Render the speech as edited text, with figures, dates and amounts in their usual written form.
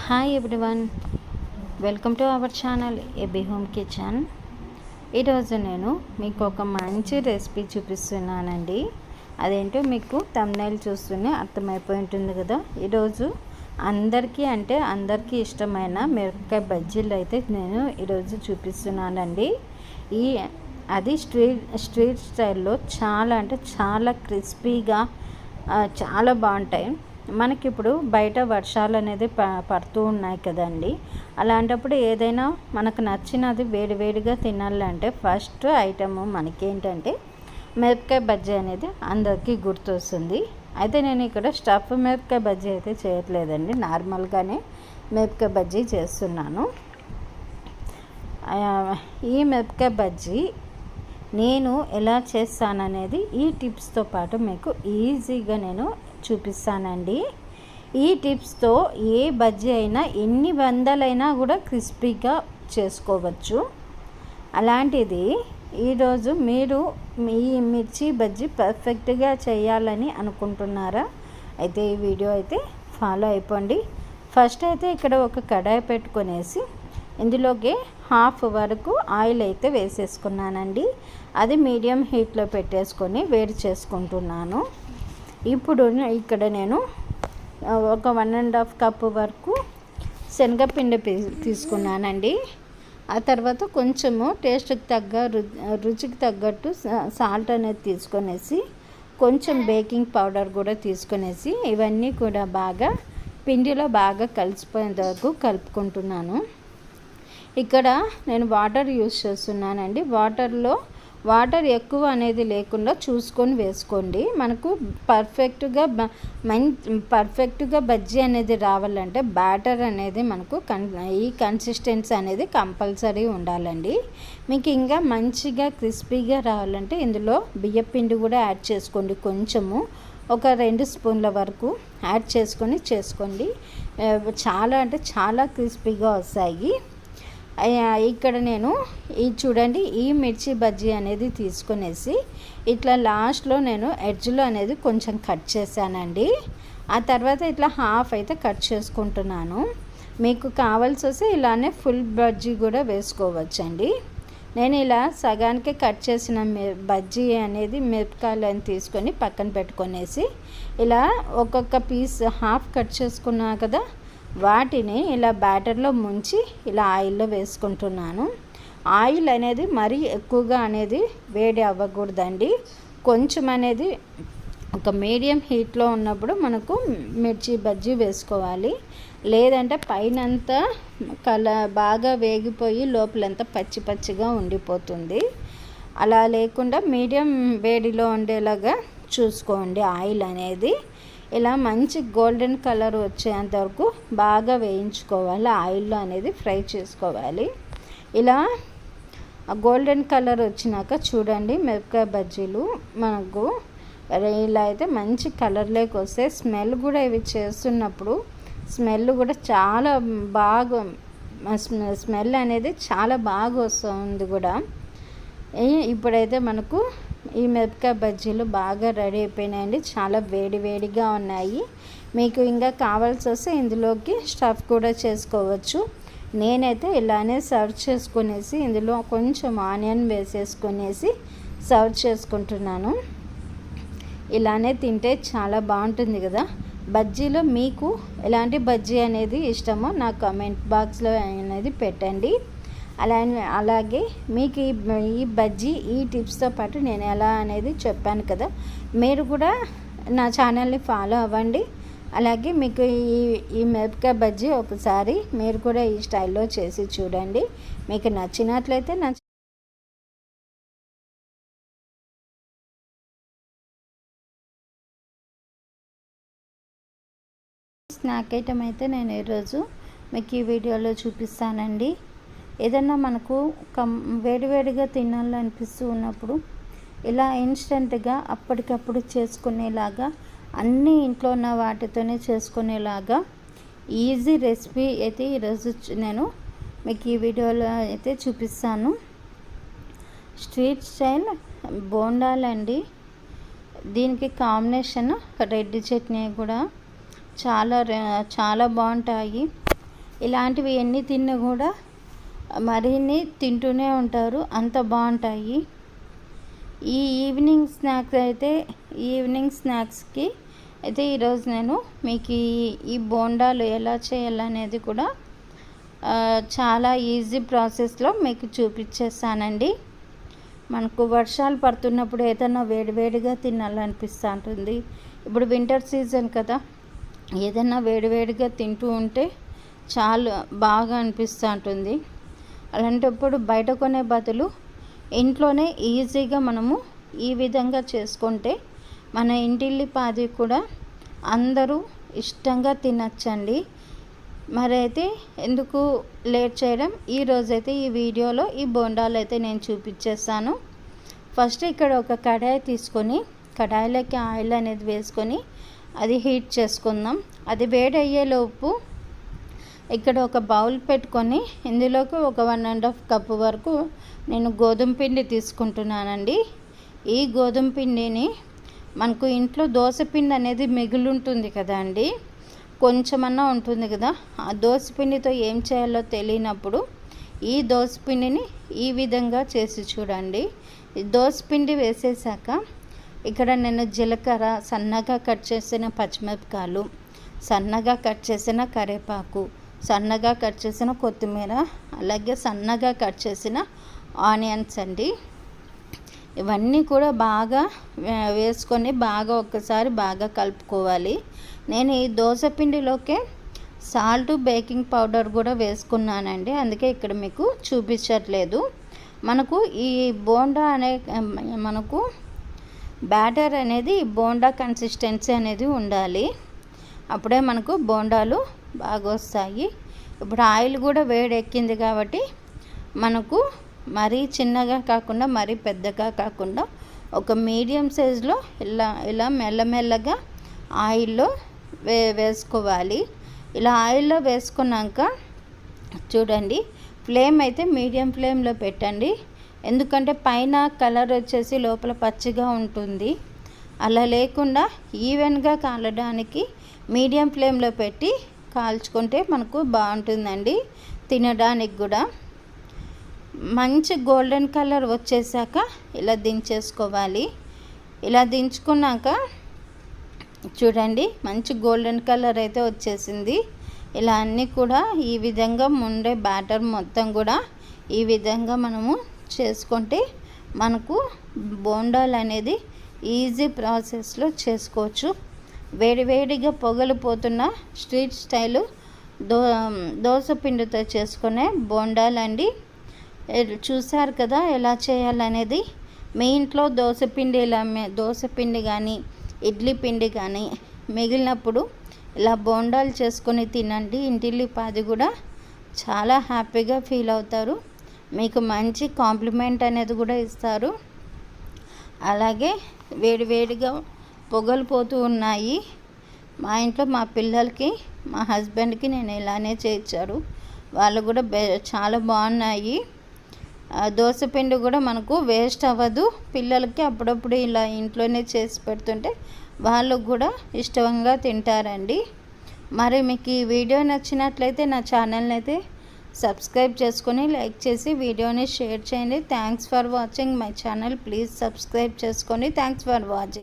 Hi everyone, welcome to our channel AB home kitchen. ఈరోజు నేను మీకు ఒక మంచి రెసిపీ చూపిస్తున్నానండి. అదేంటో మీకు థంబ్నెయిల్ చూస్తూనే అర్థమైపోయి ఉంటుంది కదా. ఈరోజు అందరికీ ఇష్టమైన మిరపకాయ బజ్జీలు అయితే నేను ఈరోజు చూపిస్తున్నానండి. అది స్ట్రీట్ స్టైల్లో చాలా క్రిస్పీగా చాలా బాగుంటాయి. మనకి ఇప్పుడు బయట వర్షాలు అనేది పడుతూ ఉన్నాయి కదండి. అలాంటప్పుడు ఏదైనా మనకు నచ్చినది వేడివేడిగా తినాలంటే ఫస్ట్ ఐటమ్ మనకేంటంటే మిరపకాయ బజ్జీ అనేది అందరికీ గుర్తొస్తుంది. అయితే నేను ఇక్కడ స్టఫ్ మిరపకాయ బజ్జీ అయితే చేయట్లేదండి, నార్మల్గానే మిరపకాయ బజ్జీ చేస్తున్నాను. ఈ మిరపకాయ బజ్జీ నేను ఎలా చేస్తాననేది ఈ టిప్స్తో పాటు మీకు ఈజీగా నేను చూపిస్తానండి. ఈ టిప్స్తో ఏ బజ్జీ అయినా ఎన్ని వందలైనా కూడా క్రిస్పీగా చేసుకోవచ్చు. అలాంటిది ఈరోజు మీరు మీ మిర్చి బజ్జీ పర్ఫెక్ట్గా చేయాలని అనుకుంటున్నారా? అయితే ఈ వీడియో అయితే ఫాలో అయిపోండి. ఫస్ట్ అయితే ఇక్కడ ఒక కడాయి పెట్టుకొనేసి ఇందులోకి హాఫ్ వరకు ఆయిల్ అయితే వేసేసుకున్నానండి. అది మీడియం హీట్లో పెట్టేసుకొని వేడి చేసుకుంటున్నాను. ఇప్పుడు ఇక్కడ నేను ఒక 1.5 కప్పు వరకు శనగపిండి తీసుకున్నానండి. ఆ తర్వాత కొంచెము రుచికి తగ్గట్టు సాల్ట్ అనేది తీసుకొనేసి కొంచెం బేకింగ్ పౌడర్ కూడా తీసుకొనేసి ఇవన్నీ కూడా బాగా పిండిలో బాగా కలిసిపోయేంత వరకు కలుపుకుంటున్నాను. ఇక్కడ నేను వాటర్ యూస్ చేస్తున్నానండి. వాటర్ ఎక్కువ అనేది లేకుండా చూసుకొని వేసుకోండి. మనకు పర్ఫెక్ట్గా బజ్జీ అనేది రావాలంటే బ్యాటర్ అనేది మనకు ఈ కన్సిస్టెన్సీ అనేది కంపల్సరీ ఉండాలండి. మీకు ఇంకా మంచిగా క్రిస్పీగా రావాలంటే ఇందులో బియ్యపిండి కూడా యాడ్ చేసుకోండి. కొంచెము ఒక 2 స్పూన్ల వరకు యాడ్ చేసుకోండి. చాలా క్రిస్పీగా వస్తాయి. ఇక్కడ నేను చూడండి ఈ మిర్చి బజ్జీ అనేది తీసుకునేసి ఇట్లా లాస్ట్లో నేను ఎడ్జ్లో అనేది కొంచెం కట్ చేశానండి. ఆ తర్వాత ఇట్లా హాఫ్ అయితే కట్ చేసుకుంటున్నాను. మీకు కావాల్సి వస్తే ఇలానే ఫుల్ బజ్జీ కూడా వేసుకోవచ్చండి. నేను ఇలా సగానికి కట్ చేసిన బజ్జీ అనేది మిరపకాయలను తీసుకొని పక్కన పెట్టుకొనేసి ఇలా ఒక్కొక్క పీస్ హాఫ్ కట్ చేసుకున్నా కదా, వాటిని ఇలా బ్యాటర్లో ముంచి ఇలా ఆయిల్లో వేసుకుంటున్నాను. ఆయిల్ అనేది మరీ ఎక్కువగా అనేది వేడి అవ్వకూడదండి. కొంచెం అనేది ఒక మీడియం హీట్లో ఉన్నప్పుడు మనకు మిర్చి బజ్జీ వేసుకోవాలి. లేదంటే పైనంతా బాగా వేగిపోయి లోపలంతా పచ్చిగా ఉండిపోతుంది. అలా లేకుండా మీడియం వేడిలో ఉండేలాగా చూసుకోండి. ఆయిల్ అనేది ఇలా మంచి గోల్డెన్ కలర్ వచ్చేంత వరకు బాగా వేయించుకోవాలి. ఆయిల్లో అనేది ఫ్రై చేసుకోవాలి. ఇలా గోల్డెన్ కలర్ వచ్చినాక చూడండి మిరపకాయ బజ్జీలు మనకు ఇలా అయితే మంచి కలర్లోకి వస్తే స్మెల్ కూడా ఇవి చేస్తున్నప్పుడు స్మెల్ కూడా చాలా బాగా స్మెల్ అనేది చాలా బాగా వస్తుంది కూడా. ఇప్పుడైతే మనకు ఈ మిరపకాయ బజ్జీలు బాగా రెడీ అయిపోయినాయండి. చాలా వేడిగా ఉన్నాయి. మీకు ఇంకా కావాల్సి వస్తే ఇందులోకి స్టఫ్ కూడా చేసుకోవచ్చు. నేనైతే ఇలానే సర్వ్ చేసుకునేసి ఇందులో కొంచెం ఆనియన్ వేసేసుకునేసి సర్వ్ చేసుకుంటున్నాను. ఇలానే తింటే చాలా బాగుంటుంది కదా. బజ్జీలో మీకు ఎలాంటి బజ్జీ అనేది ఇష్టమో నా కామెంట్ బాక్స్లో అనేది పెట్టండి. అలాగే మీకు ఈ బజ్జీ ఈ టిప్స్తో పాటు నేను ఎలా అనేది చెప్పాను కదా, మీరు కూడా నా ఛానల్ని ఫాలో అవ్వండి. అలాగే మీకు ఈ మిరపకాయ బజ్జీ ఒకసారి మీరు కూడా ఈ స్టైల్లో చేసి చూడండి. మీకు నచ్చినట్లయితే స్నాక్ ఐటమ్ అయితే నేను ఈరోజు మీకు ఈ వీడియోలో చూపిస్తానండి. ఏదన్నా మనకు వేడివేడిగా తినాలనిపిస్తూ ఉన్నప్పుడు ఇలా ఇన్స్టెంట్గా అప్పటికప్పుడు చేసుకునేలాగా అన్నీ ఇంట్లో ఉన్న వాటితోనే చేసుకునేలాగా ఈజీ రెసిపీ అయితే ఈరోజు నేను మీకు ఈ వీడియోలో అయితే చూపిస్తాను. స్ట్రీట్ స్టైల్ బోండాలండి. దీనికి కాంబినేషన్ రెడ్ చట్నీ కూడా చాలా బాగుంటాయి. ఇలాంటివి ఎన్ని తిన్నా కూడా మరిన్ని తింటూనే ఉంటారు, అంత బాగుంటాయి. ఈ ఈవినింగ్ స్నాక్స్కి అయితే ఈరోజు నేను మీకు ఈ బోండాలు ఎలా చేయాలనేది కూడా చాలా ఈజీ ప్రాసెస్లో మీకు చూపించేస్తానండి. మనకు వర్షాలు పడుతున్నప్పుడు ఏదైనా వేడివేడిగా తినాలనిపిస్తూ ఉంటుంది. ఇప్పుడు వింటర్ సీజన్ కదా, ఏదైనా వేడివేడిగా తింటూ ఉంటే చాలా బాగా అనిపిస్తూ ఉంటుంది. అలాంటప్పుడు బయట కొనే బదులు ఇంట్లోనే ఈజీగా మనము ఈ విధంగా చేసుకుంటే మన ఇంటిల్లిపాది కూడా అందరూ ఇష్టంగా తినచ్చండి. మరి అయితే ఎందుకు లేట్ చేయడం, ఈరోజైతే ఈ వీడియోలో ఈ బోండాలు అయితే నేను చూపించేస్తాను. ఫస్ట్ ఇక్కడ ఒక కడాయి తీసుకొని కడాయిలోకి ఆయిల్ అనేది వేసుకొని అది హీట్ చేసుకుందాం. అది వేడి అయ్యేలోపు ఇక్కడ ఒక బౌల్ పెట్టుకొని ఇందులోకి ఒక 1.5 కప్పు వరకు నేను గోధుమ పిండి తీసుకుంటున్నానండి. ఈ గోధుమ పిండిని మనకు ఇంట్లో దోశ పిండి అనేది మిగిలి ఉంటుంది కదా అండి, కొంచెమన్నా ఉంటుంది కదా, ఆ దోశ పిండితో ఏం చేయాలో తెలియనప్పుడు ఈ దోశ పిండిని ఈ విధంగా చేసి చూడండి. ఈ దోశ పిండి వేసేసాక ఇక్కడ నేను జీలకర్ర, సన్నగా కట్ చేసిన పచ్చిమిరపకాయలు, సన్నగా కట్ చేసిన కరివేపాకు, సన్నగా కట్ చేసిన కొత్తిమీర, అలాగే సన్నగా కట్ చేసిన ఆనియన్స్ అండి, ఇవన్నీ కూడా బాగా వేసుకొని ఒక్కసారి బాగా కలుపుకోవాలి. నేను ఈ దోశ పిండిలోకే సాల్ట్, బేకింగ్ పౌడర్ కూడా వేసుకున్నానండి, అందుకే ఇక్కడ మీకు చూపించట్లేదు. మనకు ఈ బోండా మనకు బ్యాటర్ అనేది బోండా కన్సిస్టెన్సీ అనేది ఉండాలి, అప్పుడే మనకు బోండాలు బాగా వస్తాయి. ఇప్పుడు ఆయిల్ కూడా వేడెక్కింది కాబట్టి మనకు మరీ చిన్నగా కాకుండా మరీ పెద్దగా కాకుండా ఒక మీడియం సైజులో ఇలా మెల్లమెల్లగా ఆయిల్లో వేసుకోవాలి. ఇలా ఆయిల్లో వేసుకున్నాక చూడండి, ఫ్లేమ్ అయితే మీడియం ఫ్లేమ్లో పెట్టండి, ఎందుకంటే పైన కలర్ వచ్చేసి లోపల పచ్చిగా ఉంటుంది. అలా లేకుండా ఈవెన్గా కాలడానికి మీడియం ఫ్లేమ్లో పెట్టి కాల్చుకుంటే మనకు బాగుంటుందండి, తినడానికి కూడా. మంచి గోల్డెన్ కలర్ వచ్చేసాక ఇలా దించేసుకోవాలి. ఇలా దించుకున్నాక చూడండి, మంచి గోల్డెన్ కలర్ అయితే వచ్చేసింది. ఇలా అన్నీ కూడా ఈ విధంగా ముందే బ్యాటర్ మొత్తం కూడా ఈ విధంగా మనము చేసుకుంటే మనకు బోండాలు అనేది ఈజీ ప్రాసెస్లో చేసుకోవచ్చు. వేడివేడిగా పొగలు పోతున్న స్ట్రీట్ స్టైలు దోశ పిండితో చేసుకునే బోండాలండి. చూసారు కదా ఎలా చేయాలనేది. మీ ఇంట్లో దోశ పిండి కానీ ఇడ్లీ పిండి కానీ మిగిలినప్పుడు ఇలా బోండాలు చేసుకొని తినండి, ఇంటిల్లిపాది కూడా చాలా హ్యాపీగా ఫీల్ అవుతారు, మీకు మంచి కాంప్లిమెంట్ అనేది కూడా ఇస్తారు. అలాగే వేడివేడిగా పొగలు పోతూ ఉన్నాయి. మా ఇంట్లో మా పిల్లలకి, మా హస్బెండ్కి నేను ఇలానే చేయించారు, వాళ్ళు కూడా చాలా బాగున్నాయి. దోశ పిండి కూడా మనకు వేస్ట్ అవ్వదు, పిల్లలకి అప్పుడప్పుడు ఇలా ఇంట్లోనే చేసి పెడుతుంటే వాళ్ళు కూడా ఇష్టంగా తింటారండి. మరి మీకు ఈ వీడియో నచ్చినట్లయితే నా ఛానల్ని అయితే సబ్స్క్రైబ్ చేసుకొని లైక్ చేసి వీడియోని షేర్ చేయండి. Thanks for watching my channel. Please subscribe చేసుకొని థ్యాంక్స్ ఫర్ వాచింగ్.